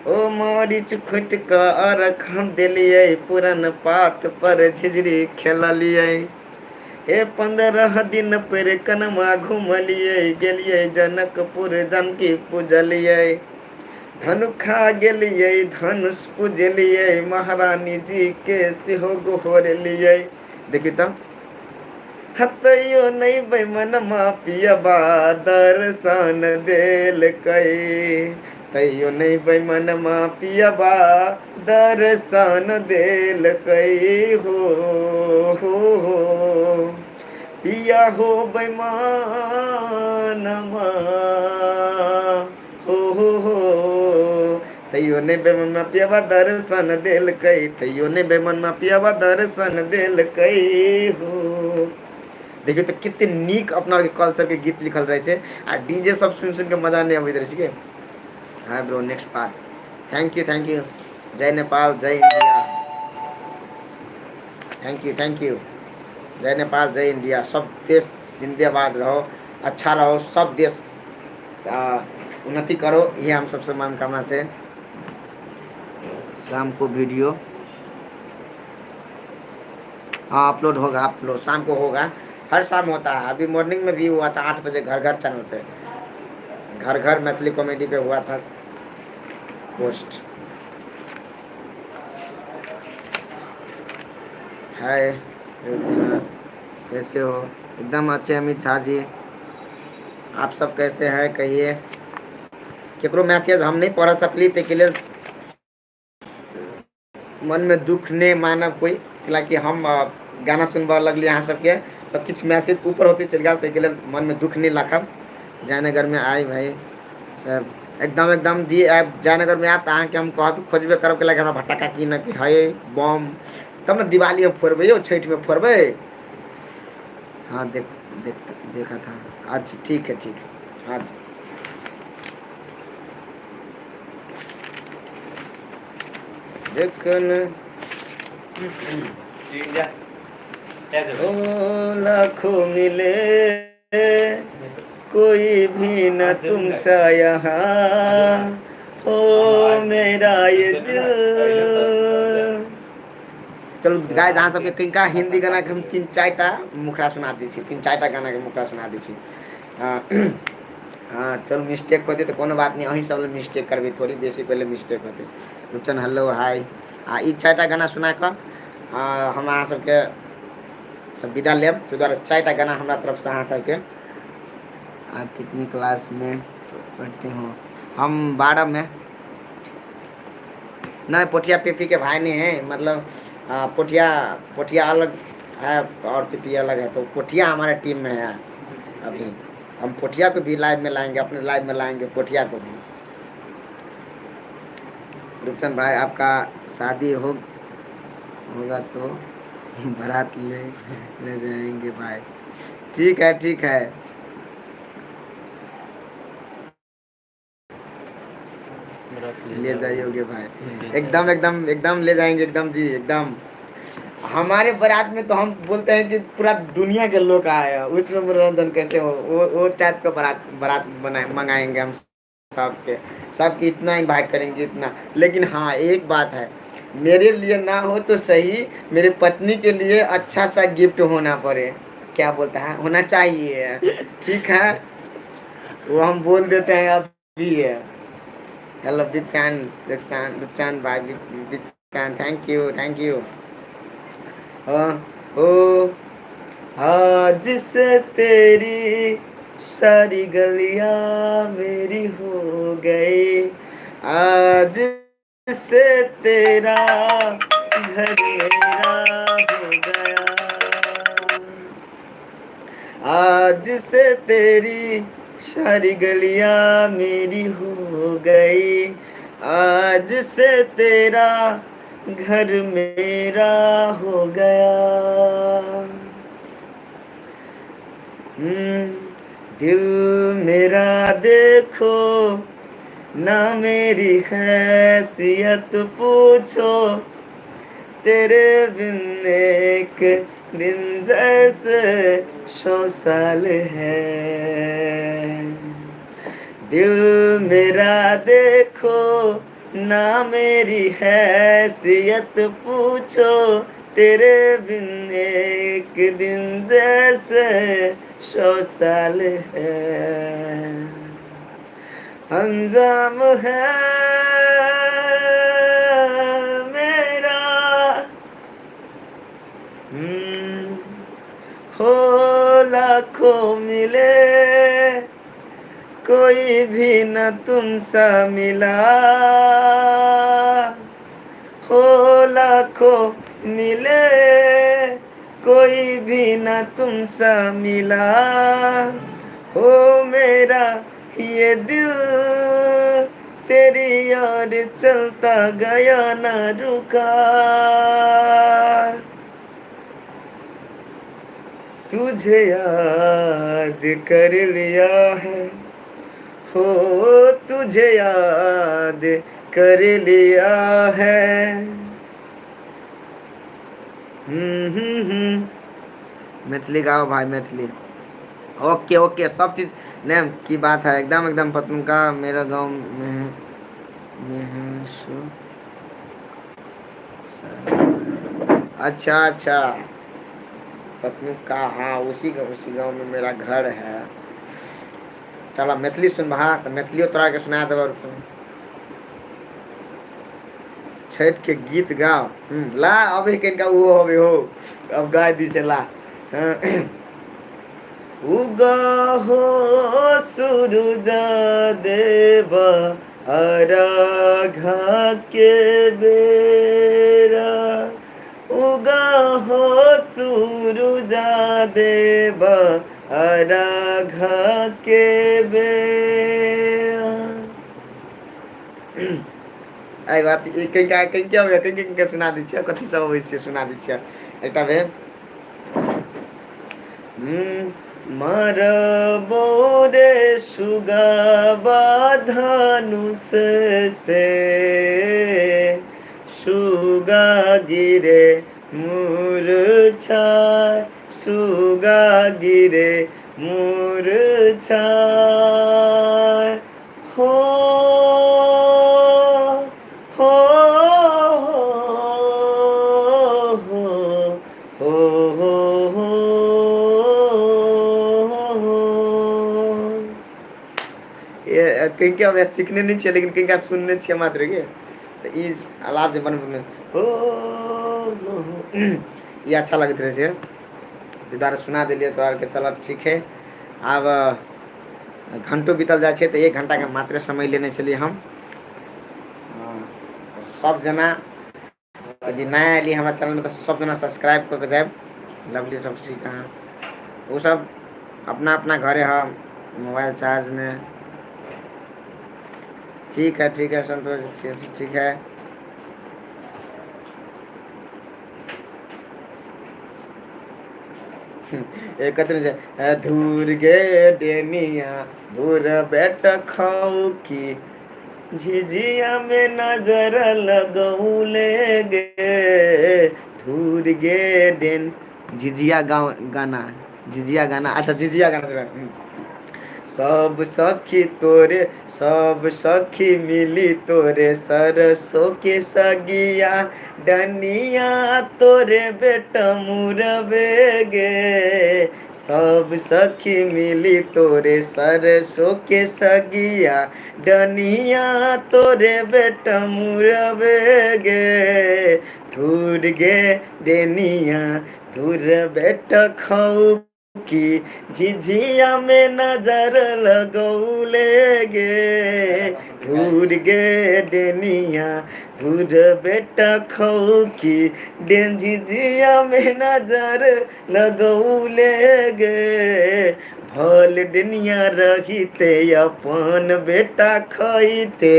ओ मरीच खुट कर हम दिलिए, पुरन पात पर झिझरी खेललिए, हे 15 दिन पर कनमा घूमलिए, गेलिए जनकपुर जानकी पूजलिए, धनुखा गेलिए धनुष पूजलिए, महारानी जी के सेहो गोहरलिए। देखिए तो हतैयो नहीं बेमन पियबा दर्शन देल कई, तैयो नहीं बेमन पियबा दर्शन देल कई हो पिया हो बेमान हो तैयो ने बेमन पियबा दर्शन देल कई, तैयो ने बेमन पियबा दर्शन देल कई हो। देखिए तो कितने नीक अपना कल्चर के गीत लिखल रहे छे, आ डीजे सब सुन के मजा नहीं आबैत रहे छे। हाँ bro, next part. Thank you. जय नेपाल, जय इंडिया। Thank you. जय नेपाल, जय इंडिया। सब देश जिंदाबाद रहो, अच्छा रहो, सब देश उन्नति करो, ये हम सबसे मनोकामना से। शाम को वीडियो हाँ अपलोड होगा, शाम को होगा, हर शाम होता है। अभी मॉर्निंग में भी हुआ था 8 बजे, घर चैनल पे, घर मैथिली कॉमेडी पे हुआ था पोस्ट। हाय कैसे हो? एकदम अच्छे अमित झा जी, आप सब कैसे हैं कहिए। केकरो मैसेज हम नहीं पढ़ सकली, ते के लिए मन में दुख नहीं मानब कोई, कि हम गाना सुनबा लगली अहाँ सबके, तो किछ मैसेज ऊपर होते चल गया, तो लिए मन में दुख नहीं रखब। जयनगर में आए भाई सब एकदम जी, जयनगर में आब तो अहाँ के हम कहब खोजबे करब, के हमरा भट्टा की न कि है बम, तब न दिवाली में फोड़बै यो, छठ में फोड़बै। हाँ देखा था। अच्छा ठीक है हाँ देखन लाखों मिले कोई भी न तुम सा यहाँ हो मेरा ये दिल। चलो गाय जहाँ सबके किनका हिंदी गाना के हम 3-4टा मुखड़ा सुना दी छी, 3-4टा गाना के मुखड़ा सुना दी छी। हाँ चलो मिस्टेक होती तो कोनो बात नहीं, अहीं सब मिस्टेक करबे, थोड़ी बेसी पहले मिस्टेक होते। Ruchan hello hi. ई 4टा गाना सुना कर हम अहाँ सबके सब विदा लेब। तो द्वारा 4टा गाना हमारा तरफ से अहाँ सबके। आप कितनी क्लास में पढ़ते हो? हम 12 में। नहीं पोठिया पेपी के भाई नहीं है, मतलब पोठिया पोठिया अलग है और पीपी अलग है, तो पोठिया हमारे टीम में है अभी। हम पोठिया को भी लाइव में लाएंगे, अपने लाइव में लाएंगे पोठिया को भी। रूपचंद भाई आपका शादी होगा तो बारात ले जाएंगे भाई। ठीक है ठीक है, ले जाइएगे भाई, एकदम एकदम एकदम ले जाएंगे एकदम जी एकदम। हमारे बारात में तो हम बोलते हैं कि पूरा दुनिया के लोग आए हैं, उसमें मनोरंजन कैसे हो, वो टाइप का बारात बारात मंगाएंगे हम सबके, सबकी इतना इन्वाइट करेंगे इतना। लेकिन हाँ एक बात है, मेरे लिए ना हो तो सही, मेरी पत्नी के लिए अच्छा सा गिफ्ट होना पड़े, क्या बोलता है, होना चाहिए, ठीक है, वो हम बोल देते हैं अभी है। हेलो बिग फैन रुपचान भाई, बिग फैन, थैंक यू। ओ आज से तेरी सारी गलियां मेरी हो गई, आज से तेरा घर मेरा हो गया, आज से तेरी सारी गलियां मेरी हो गई, आज से तेरा घर मेरा हो गया। दिल मेरा देखो ना मेरी हैसियत पूछो, तेरे बिन एक दिन जैसे 100 साल है। दिल मेरा देखो ना मेरी हैसियत पूछो, तेरे बिन एक दिन जैसे 100 साल है। अंजाम है मेरा हो लाखों मिले, कोई भी न तुमसा मिला, हो लाखों मिले, कोई भी न तुमसा मिला, हो मेरा ये दिल तेरी यार चलता गया न रुका, तुझे याद कर लिया है, हो तुझे याद कर लिया है। मैथिली गाओ भाई मैथिली। ओके ओके, सब चीज नेम की बात है, एकदम एकदम पत्नी का मेरा गांव में है सो। अच्छा पत्नी का, हाँ उसी गांव में मेरा घर है। चलो मैथिली सुन बहा, तो मैथिलियो तोरा के सुना देव। छठ के गीत गाओ, ला अभी कनिका वो होबे हो, अब गा दी चला। उगा हो सूरज देवा अर्घा के बेरा, उगा हो सूरज देवा अर्घा के बेरा। आई बात कहीं सुना दी छियै, कथी सब होइ छै सुना दी छियै एकटा भे। मारबो रे सुगबा धनुष से, सुगा गिरे मूर्छा, सुगा गिरे मूर्छा, हो हो कहीं क्या वैसे सीखने नहीं चाहिए, लेकिन कहीं सुनने चाहिए मात्र के, तो ई आलाप जे बनबे हो ये अच्छा लगत रहे छै। दुबारा सुना दिलिए तो के, चल ठीक है। अब घंटों बीतल जाए तो 1 घंटा के मात्र समय लेने चलिए हम सब जना यदि नया आइली हमारा चैनल में तो सब जना सब्सक्राइब करके जाए। लवली टॉक्सी कहाँ वो सब अपना अपना घरे है मोबाइल चार्ज में। ठीक है संतोष, ठीक है। एक धूर गे डेनिया धूर बेट खाऊ की झिझिया में नजर लगौले गे धूर गे डेन झिझिया गाना झिझिया गाना अच्छा झिझिया गाना सब सखी तोरे सब सखी मिली तोरे सरसों के सगिया डनिया तोरे बेटा मुरबे गे सब सखी मिली तोरे सरसों के सगिया डनिया तोरे बेटा मुरबे गे धूर गे डेनिया धूर बेटा खाऊ की झिझिया में नजर लगौले गे धूर गे डेनिया धूर बेटा खौ की झिझिया में नजर लगौले गे भल डेनिया रहीते अपन बेटा खइते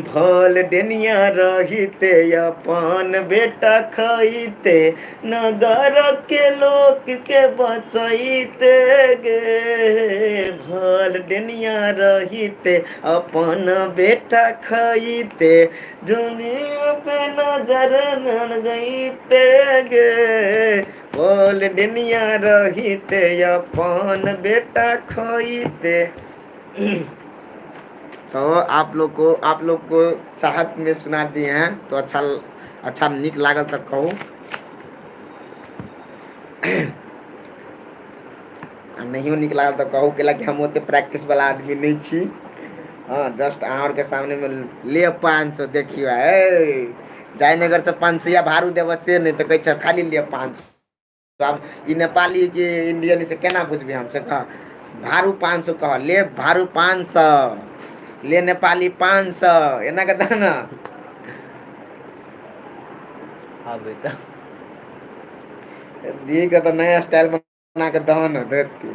भल डेनिया रहीते अपन बेटा खइते नगर के लोक के बचैते गे भल डेनिया रहीते अपन बेटा खइते दुनिया पे नजर न गईते गे भल डेनिया रहीते अपन बेटा खइते। तो आप लोग को चाहत में सुना दिए हैं तो अच्छा निक लागल तो कहूँ नहीं निक लागल तो कहूँ कि हम ओते प्रैक्टिस वाला आदमी नहीं छी। हाँ जस्ट आवर के सामने में ले 500 देखियो जयनगर से 500 भाड़ू देव से नहीं तो कह खाली ले 500। अब ये नेपाली के इंडियन से केना बुझबे हमसे कह भाड़ू 500 कह ले भाड़ू 500 ले नेपाली 500 एना कहता ना। हाँ बेटा दी का तो नया स्टाइल बना के दहन देती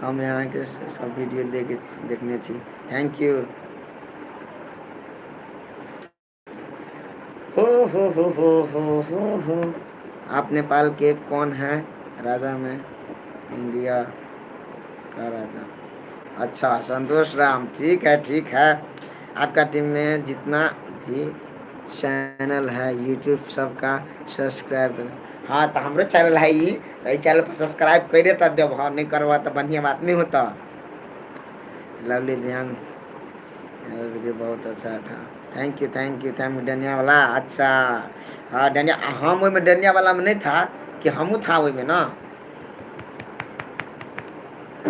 हम यहाँ के सब वीडियो देखने छी। Thank U. हो आप नेपाल के कौन है राजा में इंडिया का राजा? अच्छा संतोष राम ठीक है। आपका टीम में जितना भी चैनल है यूट्यूब सबका सब्सक्राइब। हाँ तो हमारे चैनल है ये चैनल पर सब्सक्राइब करे तो देव नहीं करवा तो बढ़िया बात नहीं होता। लवली ध्यान वीडियो बहुत अच्छा था। थैंक यू डनिया वाला। अच्छा हाँ डनिया हम में डनिया वाला में नहीं था कि हमू था वही में ना।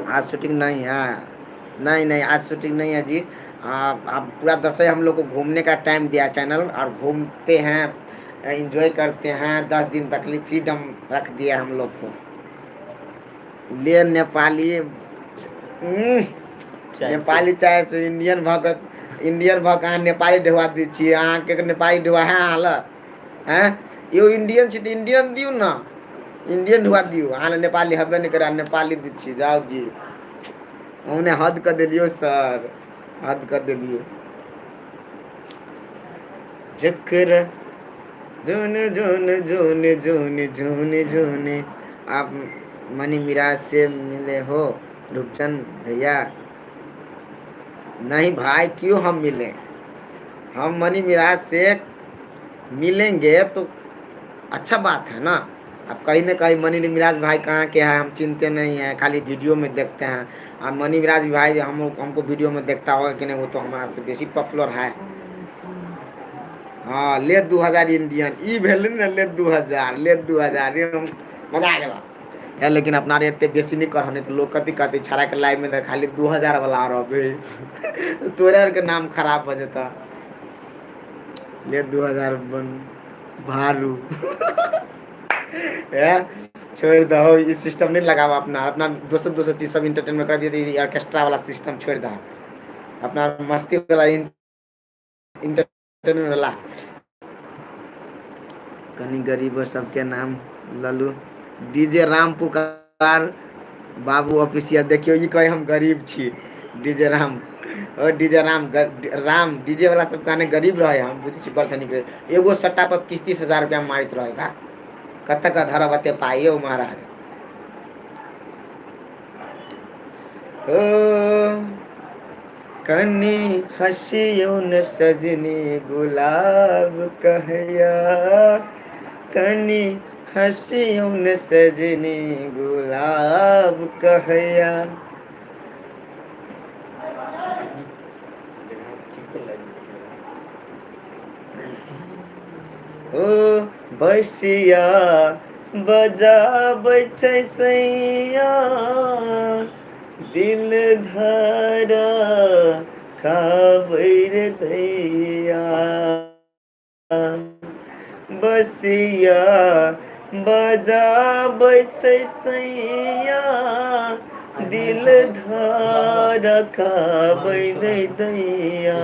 आज शूटिंग नहीं है नहीं आज शूटिंग नहीं है जी। आप पूरा 10 हम लोग को घूमने का टाइम दिया चैनल और घूमते हैं एंजॉय करते हैं 10 दिन तक फ्रीडम रख दिया हम लोग को। ले नेपाली नेपाली चाहे तो इंडियन भग नेपाली ढुआ दी छी अहाँ के नेपाली ढुआ है हाल हैं यो इंडियन छी तो इंडियन दियो ना इंडियन ढुआ दियो अहाँ नेपाली हबे नहीं करे नेपाली दी छी जाओ जी। हमने हद कर दिलियो सर हद कर दिलियो। जकर जोने जोने जोने जोने जोने जोने आप मनी मिराज से मिले हो रूपचंद भैया? नहीं भाई क्यों हम मिले? हम मनी मिराज से मिलेंगे तो अच्छा बात है ना। अब कहीं ना कहीं मनी मिराज भाई कहाँ के हैं हम चिंते नहीं हैं खाली वीडियो में देखते हैं। और मनी मिराज भाई हमको वीडियो में देखता होगा कि नहीं वो तो हमारा से बेसी पॉपुलर है। हाँ ले 2000 इंडियन ई भेल ना ले 2000 मजा आ गया है। लेकिन अपना रे इतने बेसी नहीं कर तो लोग कथी कहते छड़ा के लाइव में खाली 2000 वाला आ रहा तोरे के नाम खराब हो जाता। ले 2000 बन भारू छोड़ दो इस सिस्टम नहीं लगावा अपना 200 चीज सब इंटरटेनमेंट कर दिया ऑर्केस्ट्रा वाला सिस्टम छोड़ दो अपना मस्ती वाला वाला कनी गरीब सबके नाम ललू डीजे राम पुकार बाबू ऑफिसिया देखियो ये कहे हम गरीब छी डीजे राम और डीजे राम राम डीजे वाला सब कहने गरीब रहे हम बुझी छी बर्तनी के एगो सट्टा पर 30,000 रुपया मारित रहेगा कत का धरा बते पाइए ओ महाराज ओ कनी हसियो न सजनी गुलाब कहया कनी हसियो न सजनी गुलाब कहया ओ बसिया बजाबै छै सैया दिल धरा खाबै रे दैया बसिया बजाबै छै सैया दिल धरा खाबै रे दैया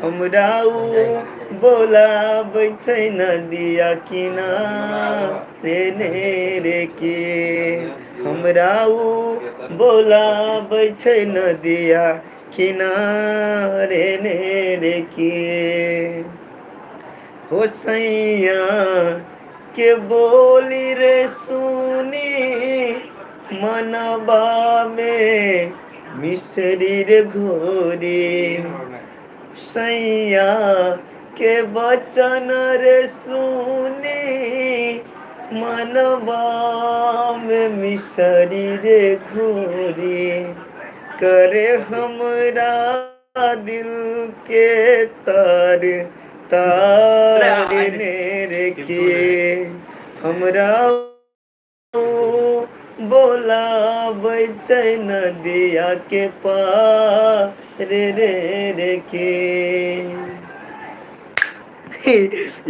हमरा बोलाबै छै नदिया किनारे रे के हमरा बोलाबै छै नदिया किनारे रे के हो सैया के बोली रे सुनी मनबा में मिसरी रे घोरी सैया के बचन रे सुनी मनबा में मिसरी रे घोरी करे हमरा दिल के तार तारने रे के हमरा बोलाबै छै नदिया के पार रे के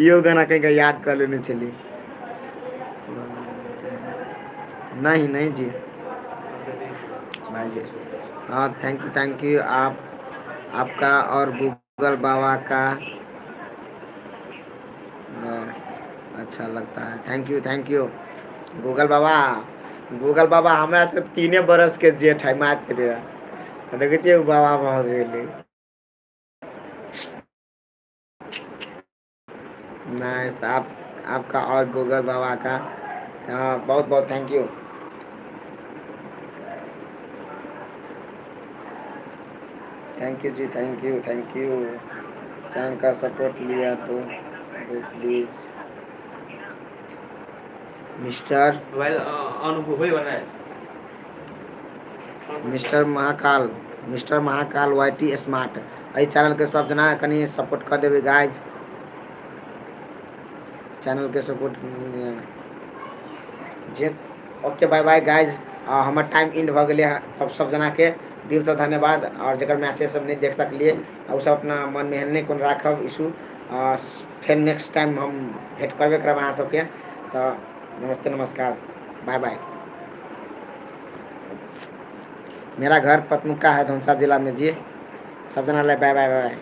यो गाना कहीं याद कर लेने चलिए नहीं नहीं जी भाई जी हाँ थैंक यू आपका और गूगल बाबा का अच्छा लगता है थैंक यू गूगल बाबा हमरा से 3 बरस के जेठ है मात्र देखे छियै बाबा भऽ गेलै नाइस आपका और गूगल बाबा का बहुत बहुत थैंक यू जी थैंक यू चैनल का सपोर्ट लिया तो please mister Mahakal YT smart एहि चैनल के सब जना कनी सपोर्ट कर देबे गाइज चैनल के सपोर्ट जे ओके बाय बाय गाइज हमर टाइम एंड भ गेलै तब सब जना के दिल से धन्यवाद और जकर मैसेज सब नहीं देख सकलिए उ सब अपना मन में एहन नहीं कोन राखब इशू फिर नेक्स्ट टाइम हम भेंट करबे करब अहाँ सबके तो नमस्ते नमस्कार बाय बाय मेरा घर पतमुक्का है धनसा जिला में जी सब जना बाय बाय बाय